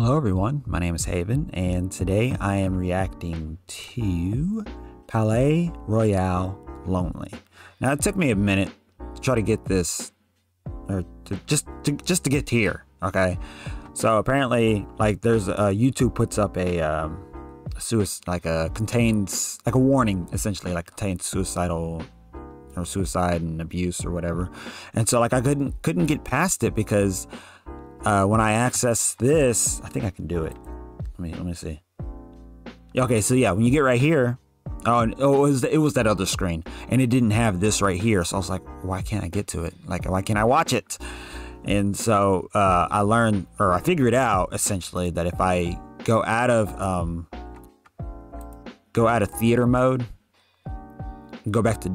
Hello everyone, my name is Haven, and today I am reacting to Palaye Royale Lonely. Now it took me a minute to try to get this, or just to get here, okay? So apparently, like, there's YouTube puts up a contains like a warning, essentially, like contains suicidal or suicide and abuse or whatever, and so like I couldn't get past it because when I access this, I think I can do it. Let me see. Okay, so yeah, when you get right here, it was that other screen, and it didn't have this right here. So I was like, why can't I get to it? Like, why can't I watch it? And so I figured out essentially that if I go out of theater mode, go back to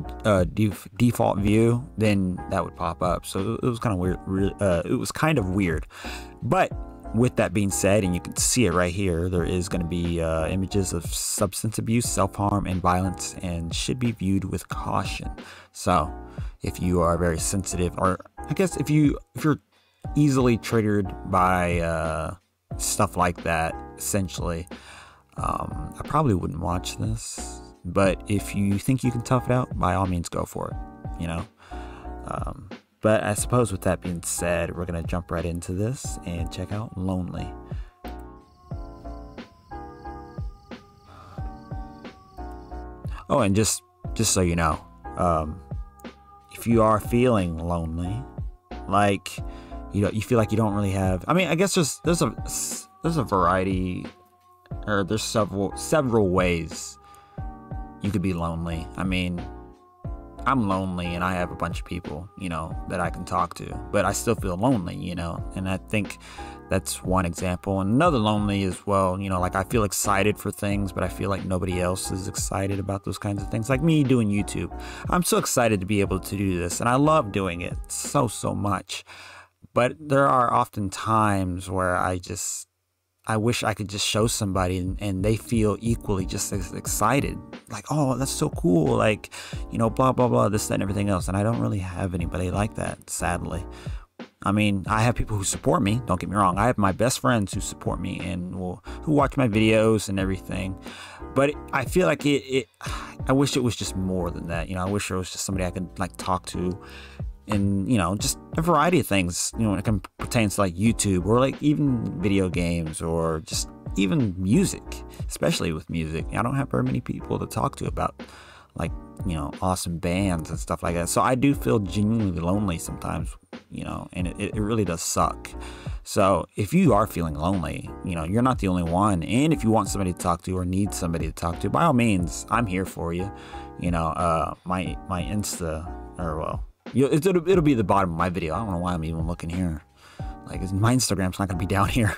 default view, then that would pop up. So it was kind of weird. It was kind of weird. But with that being said, and you can see it right here, there is going to be images of substance abuse, self-harm, and violence, and should be viewed with caution. So if you are very sensitive, or I guess if you're easily triggered by stuff like that, essentially, I probably wouldn't watch this. But if you think you can tough it out, by all means, go for it, you know. But I suppose with that being said, we're going to jump right into this and check out Lonely. Oh, and just so you know, if you are feeling lonely, like, you feel like you don't really have, I mean, I guess there's a variety, or there's several ways you could be lonely. I mean, I'm lonely and I have a bunch of people, that I can talk to, but I still feel lonely, and I think that's one example. And another lonely as well, like I feel excited for things, but I feel like nobody else is excited about those kinds of things. Like me doing YouTube. I'm so excited to be able to do this, and I love doing it so much. But there are often times where I wish I could just show somebody and they feel equally just as excited. Like, oh, that's so cool. Like, blah, blah, blah, this, that, and everything else. And I don't really have anybody like that, sadly. I mean, I have people who support me. Don't get me wrong. I have my best friends who support me and who watch my videos and everything. But I feel like I wish it was just more than that. I wish there was just somebody I could like talk to. And just a variety of things, when it pertains to like YouTube, or like even video games, or just even music, especially with music. I don't have very many people to talk to about like, awesome bands and stuff like that. So I do feel genuinely lonely sometimes, and it really does suck. So if you are feeling lonely, you're not the only one. And if you want somebody to talk to or need somebody to talk to, by all means, I'm here for you. My Insta, or well, it'll be at the bottom of my video. I don't know why I'm even looking here. Like, my Instagram's not gonna be down here,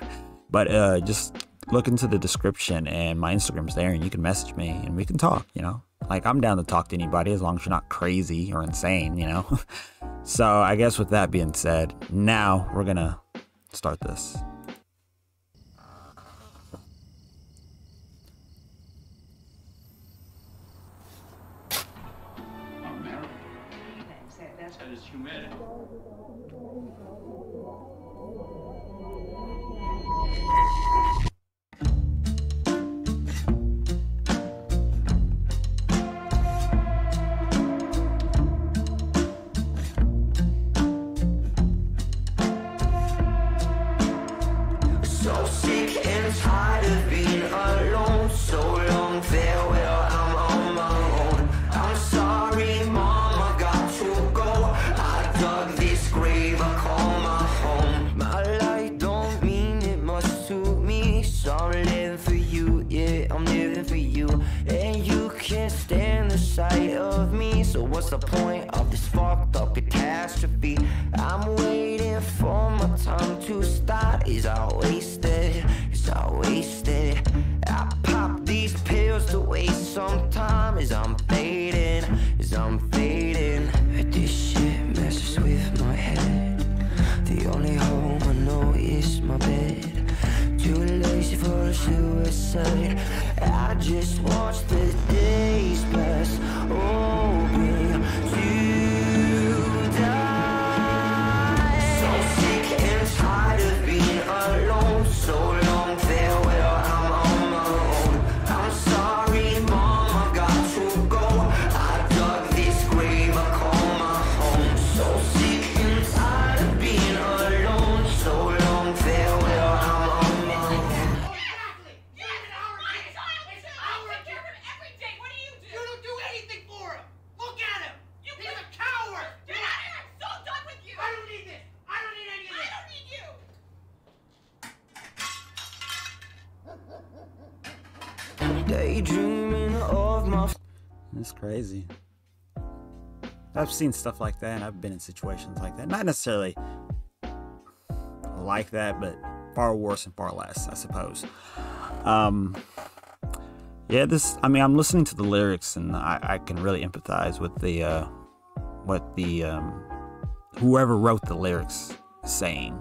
but just look into the description, and my Instagram's there, and you can message me and we can talk. Like, I'm down to talk to anybody as long as you're not crazy or insane. So I guess with that being said, now we're gonna start this. That is humanity. So sick and tired of being alone. So long, farewell, I'm on my own. I'm sorry, Mom, I got to go. I dug this grave, I call my home. My life don't mean it much to me, so I'm living for you, yeah, I'm living for you. And you can't stand the sight of me, so what's the point of this fucked up catastrophe? I'm waiting for my time to start. Is I wasted? Is I wasted? I pop these pills to waste some time. As I'm fading, as I'm fading. This shit messes with my head. The only home I know is my bed. Too lazy for suicide. I just watch the days pass, hoping to die. So sick and tired of being alone. So long. daydreaming of my. It's crazy. I've seen stuff like that, and I've been in situations like that. Not necessarily like that, but far worse and far less, I suppose. Yeah, I'm listening to the lyrics, and I can really empathize with whoever wrote the lyrics is saying.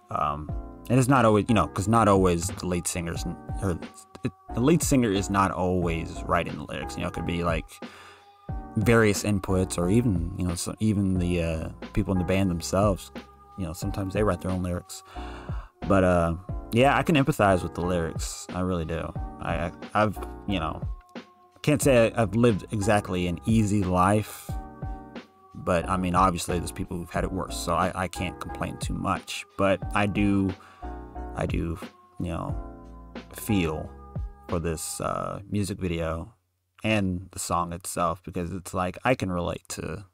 And it's not always, because not always the lead singers, the lead singer is not always writing the lyrics. It could be like various inputs, or even, even the people in the band themselves. Sometimes they write their own lyrics. But yeah, I can empathize with the lyrics. I really do. I've can't say I've lived exactly an easy life, but I mean, obviously there's people who've had it worse, so I can't complain too much. But I do, feel for this music video and the song itself, because it's like I can relate to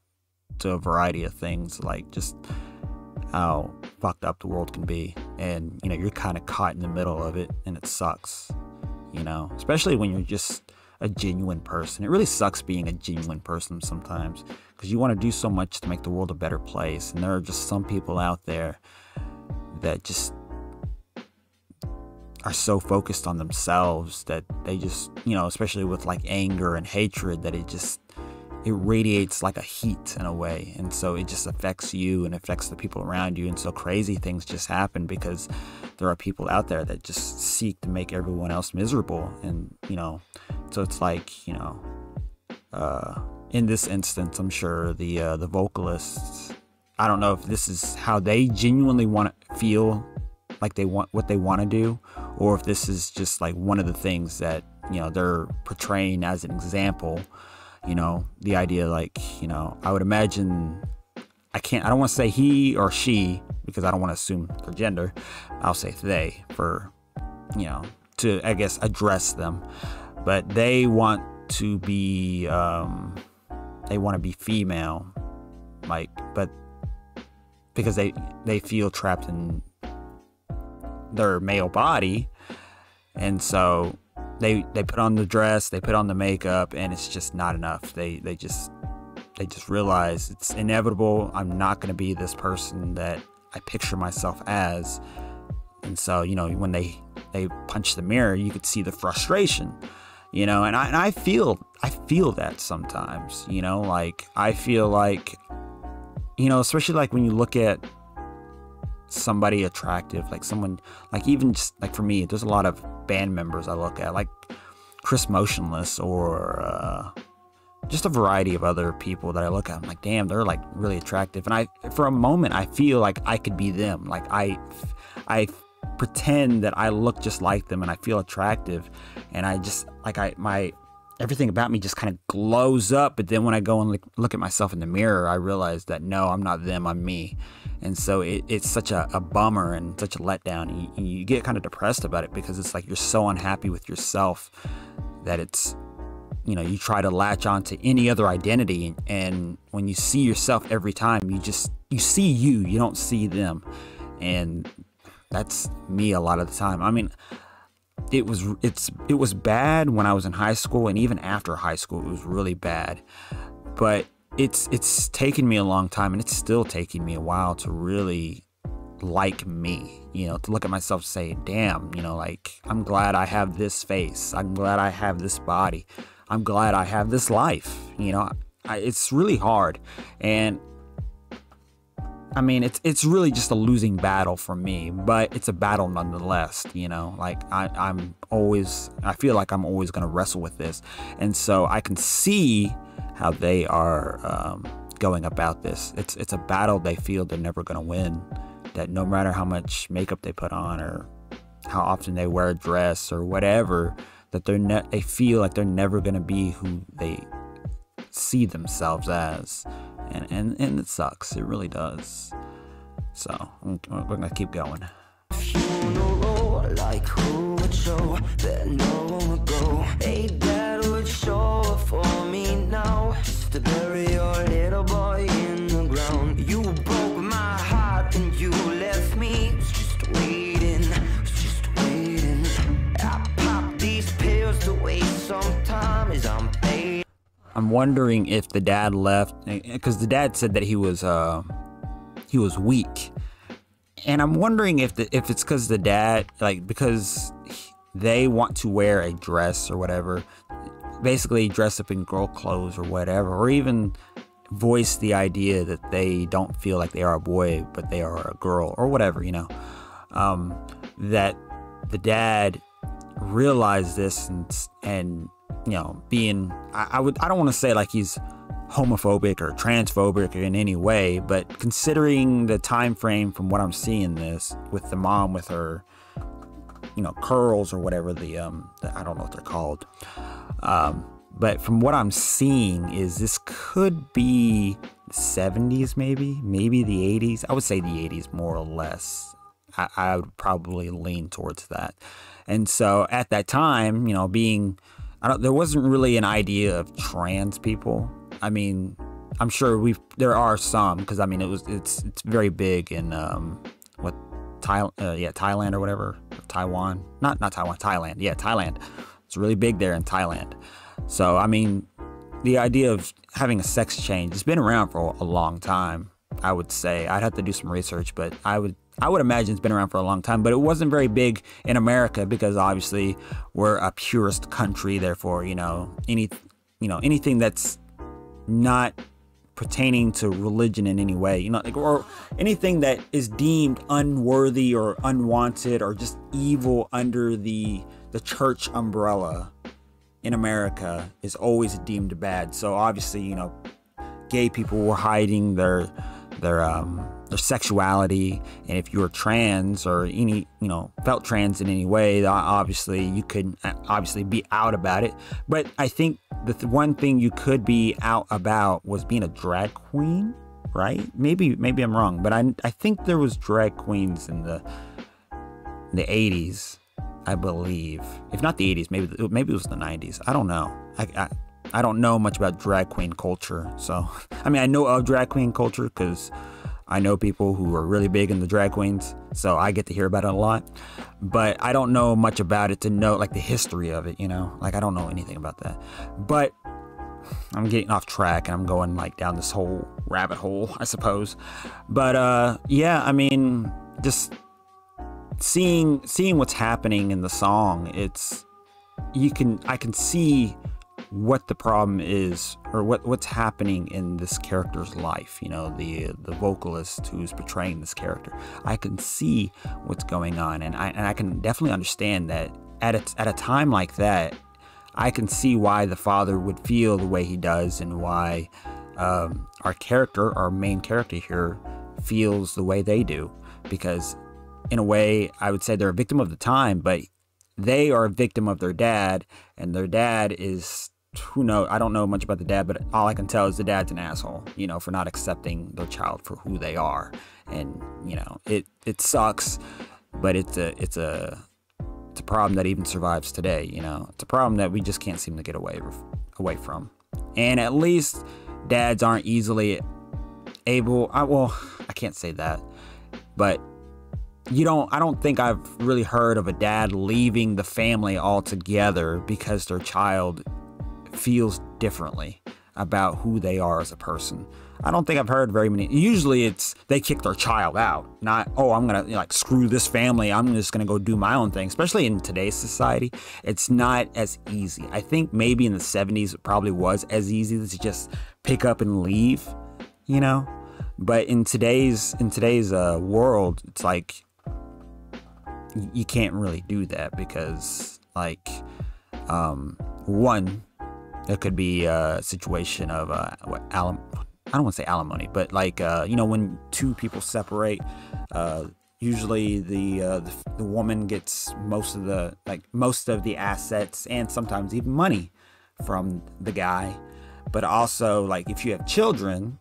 a variety of things, like just how fucked up the world can be, and you're kind of caught in the middle of it, and it sucks, especially when you're just a genuine person. It really sucks being a genuine person sometimes, because you want to do so much to make the world a better place, and there are just some people out there that just are so focused on themselves that they just, especially with like anger and hatred, that it radiates like a heat in a way, and so it just affects you and affects the people around you, and so crazy things just happen because there are people out there that just seek to make everyone else miserable. And so it's like, in this instance, I'm sure the vocalists, I don't know if this is how they genuinely want to feel, like they want what they want to do, or if this is just like one of the things that they're portraying as an example. The idea, like, I would imagine, I don't want to say he or she, because I don't want to assume their gender. I'll say they for, to, I guess, address them. But they want to be, female, like, but because they feel trapped in their male body, and so they put on the dress, they put on the makeup, and it's just not enough. They just realize it's inevitable. I'm not going to be this person that I picture myself as. And so, when they punch the mirror, you could see the frustration, and I feel that sometimes, like I feel like, especially like when you look at somebody attractive, like someone, like even just like for me, there's a lot of band members I look at, like Chris Motionless, or just a variety of other people that I look at. I'm like, damn, they're like really attractive, and for a moment I feel like I could be them. Like I pretend that I look just like them, and I feel attractive, and I just like everything about me just kind of glows up. But then when I go and look at myself in the mirror, I realize that no, I'm not them, I'm me. And so it's such a bummer and such a letdown. You get kind of depressed about it, because it's like you're so unhappy with yourself that it's, you try to latch on to any other identity. And when you see yourself every time, you see you don't see them. And that's me a lot of the time. I mean, it was bad when I was in high school, and even after high school it was really bad. But it's taken me a long time, and it's still taking me a while to really like me, to look at myself and say, damn, like, I'm glad I have this face, I'm glad I have this body, I'm glad I have this life. It's really hard, and I mean, it's really just a losing battle for me, but it's a battle nonetheless. Like I feel like I'm always going to wrestle with this, and so I can see how they are going about this. It's a battle they feel they're never going to win, that no matter how much makeup they put on, or how often they wear a dress or whatever, that they feel like they're never going to be who they see themselves as. And it sucks. It really does. So we're gonna keep going. Funeral, like who would show that no one would go? Hey, dad would show up for me now, just to bury your little boy in the ground. You broke my heart and you left me, was just waiting, I popped these pills to waste sometimes I'm paid. I'm wondering if the dad left, because the dad said that he was weak, and I'm wondering if it's because the dad, like, because they want to wear a dress or whatever, basically dress up in girl clothes or whatever, or even voice the idea that they don't feel like they are a boy but they are a girl or whatever, you know, that the dad realized this and you know, being, I don't want to say like he's homophobic or transphobic in any way, but considering the time frame from what I'm seeing this with the mom with her, you know, curls or whatever, the I don't know what they're called, but from what I'm seeing is this could be the 70s, maybe the 80s. I would say the 80s more or less. I would probably lean towards that. And so at that time, you know, there wasn't really an idea of trans people. I mean, I'm sure there are some, because I mean it's very big in Thailand or whatever, Taiwan, not Taiwan, Thailand. Yeah, Thailand. It's really big there in Thailand. So I mean, the idea of having a sex change has been around for a long time. I would say I'd have to do some research, but I would imagine it's been around for a long time, but it wasn't very big in America because obviously we're a purist country. Therefore, you know, anything that's not pertaining to religion in any way, you know, like, or anything that is deemed unworthy or unwanted or just evil under the church umbrella in America is always deemed bad. So obviously, you know, gay people were hiding their sexuality, and if you were trans or felt trans in any way, obviously you couldn't be out about it. But I think the one thing you could be out about was being a drag queen, right? Maybe I'm wrong, but I think there was drag queens in the 80s, I believe. If not the 80s, maybe it was the 90s. I don't know. I don't know much about drag queen culture. So, I mean, I know of drag queen culture because I know people who are really big in the drag queens, so I get to hear about it a lot. But I don't know much about it to know, like, the history of it, you know? Like, I don't know anything about that. But I'm getting off track and I'm going, like, down this whole rabbit hole, I suppose. But, yeah, I mean, just seeing what's happening in the song, I can see what the problem is, or what's happening in this character's life. You know, the vocalist who's portraying this character, I can see what's going on, and I can definitely understand that at a time like that, I can see why the father would feel the way he does, and why our main character here, feels the way they do, because in a way I would say they're a victim of the time, but they are a victim of their dad, and their dad is, who knows, I don't know much about the dad, but all I can tell is the dad's an asshole, you know, for not accepting their child for who they are. And, you know, it sucks, but it's a problem that even survives today, you know. It's a problem that we just can't seem to get away from. And at least dads aren't easily able, I can't say that, but I don't think I've really heard of a dad leaving the family altogether because their child feels differently about who they are as a person. I don't think I've heard very many. Usually it's they kick their child out, not, oh, I'm gonna, like, screw this family, I'm just gonna go do my own thing. Especially in today's society, it's not as easy. I think maybe in the 70s it probably was as easy to just pick up and leave, you know. But in today's world, it's like you can't really do that because, like, one, there could be a situation of I don't want to say alimony, but, like, you know, when two people separate, usually the woman gets most of the assets, and sometimes even money from the guy. But also, like, if you have children,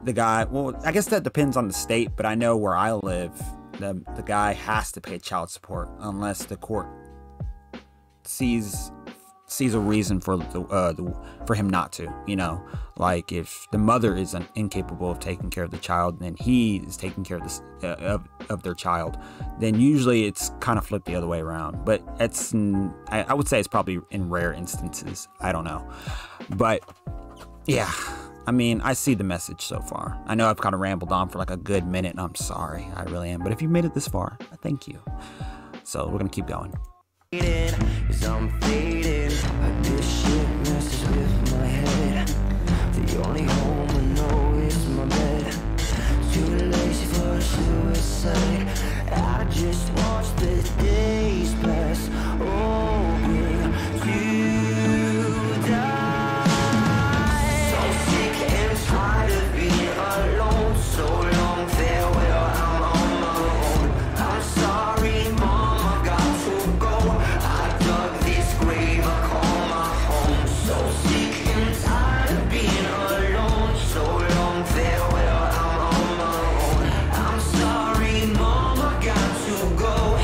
the guy, well, I guess that depends on the state, but I know where I live, the guy has to pay child support unless the court sees sees a reason for for him not to, you know, like if the mother is incapable of taking care of the child and he is taking care of this of their child, then usually it's kind of flipped the other way around. But it's I would say it's probably in rare instances. I don't know, but yeah, I mean, I see the message so far. I know I've kind of rambled on for like a good minute, and I'm sorry, I really am. But if you made it this far, thank you. So we're gonna keep going. Cause I'm fading. This shit messes with my head. The only home I know is my bed. Too lazy for suicide. I just watch the days pass, hoping to die. So sick and tired of being alone. So long farewell, I'm on my own. I'm sorry, mom, I got to go. I dug this grave, I call my home. So sick and tired of being alone. So long farewell, I'm on my own. I'm sorry, mom, I got to go. I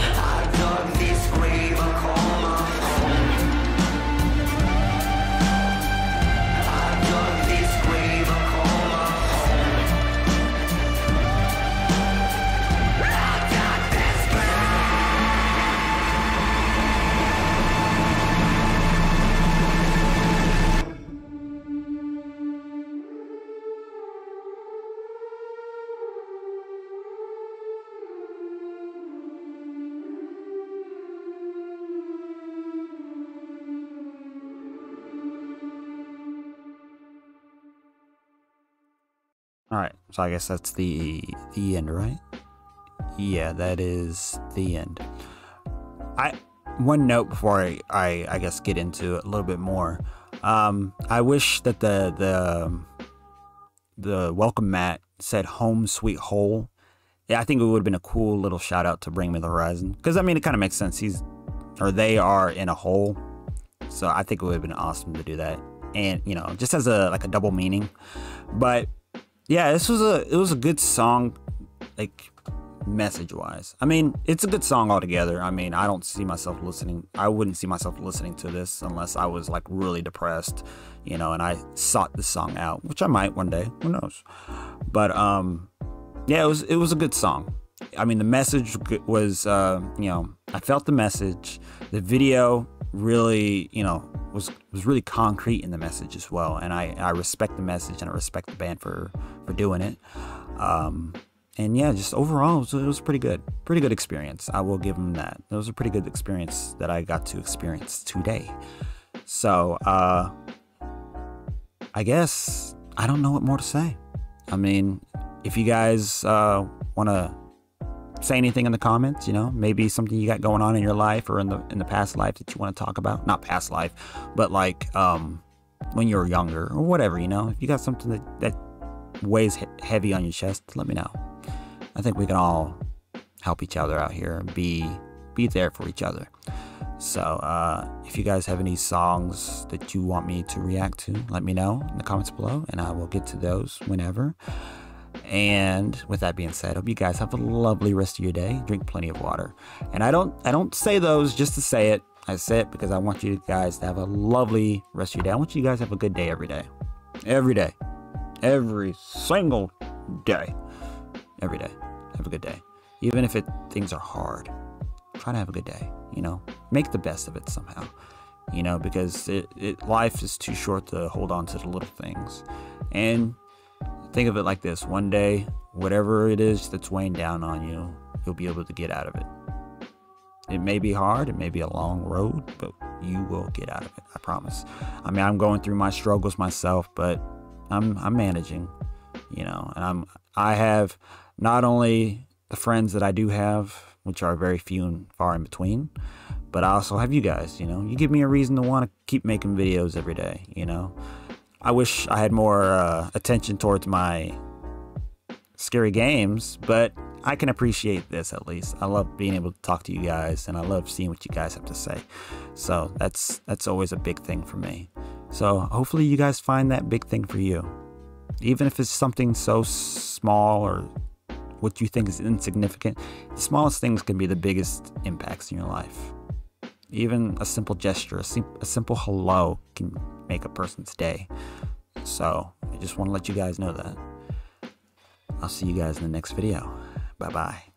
dug this grave, I call my home. I dug this grave, I call my home. I got this grave. All right, so I guess that's the end, right? Yeah, that is the end. One note before I guess get into it a little bit more. I wish that the welcome mat said "Home Sweet Hole." Yeah, I think it would have been a cool little shout out to Bring Me the Horizon, because I mean it kind of makes sense. They are in a hole, so I think it would have been awesome to do that, and you know, just as a double meaning. But yeah, it was a good song, like message wise. I mean, it's a good song altogether. I mean, I wouldn't see myself listening to this unless I was like really depressed, you know, and I sought this song out, which I might one day, who knows. But yeah, it was a good song. I mean, the message was, you know, I felt the message. The video really, you know, was really concrete in the message as well, and I respect the message, and I respect the band for doing it. And yeah, just overall it was pretty good experience. I will give them that. It was a pretty good experience that I got to experience today. So I guess I don't know what more to say. I mean, if you guys want to say anything in the comments, you know, maybe something you got going on in your life or in the past life that you want to talk about, not past life, but like when you were younger or whatever, you know, if you got something that weighs heavy on your chest, let me know. I think we can all help each other out here and be there for each other. So if you guys have any songs that you want me to react to, let me know in the comments below, and I will get to those whenever. And with that being said, I hope you guys have a lovely rest of your day. Drink plenty of water. And I don't say those just to say it. I say it because I want you guys to have a lovely rest of your day. I want you guys to have a good day every day. Every day. Every single day. Every day. Have a good day. Even if things are hard, try to have a good day, you know. Make the best of it somehow, you know, because life is too short to hold on to the little things. And think of it like this: one day, whatever it is that's weighing down on you, you'll be able to get out of it. It may be hard, it may be a long road, but you will get out of it, I promise. I mean, I'm going through my struggles myself, but I'm managing, you know, and I have not only the friends that I do have, which are very few and far in between, but I also have you guys, you know. You give me a reason to want to keep making videos every day, you know. I wish I had more attention towards my scary games, but I can appreciate this at least. I love being able to talk to you guys, and I love seeing what you guys have to say. So that's always a big thing for me. So hopefully you guys find that big thing for you. Even if it's something so small or what you think is insignificant, the smallest things can be the biggest impacts in your life. Even a simple gesture, a simple hello can make a person's day. So I just want to let you guys know that. I'll see you guys in the next video. Bye-bye.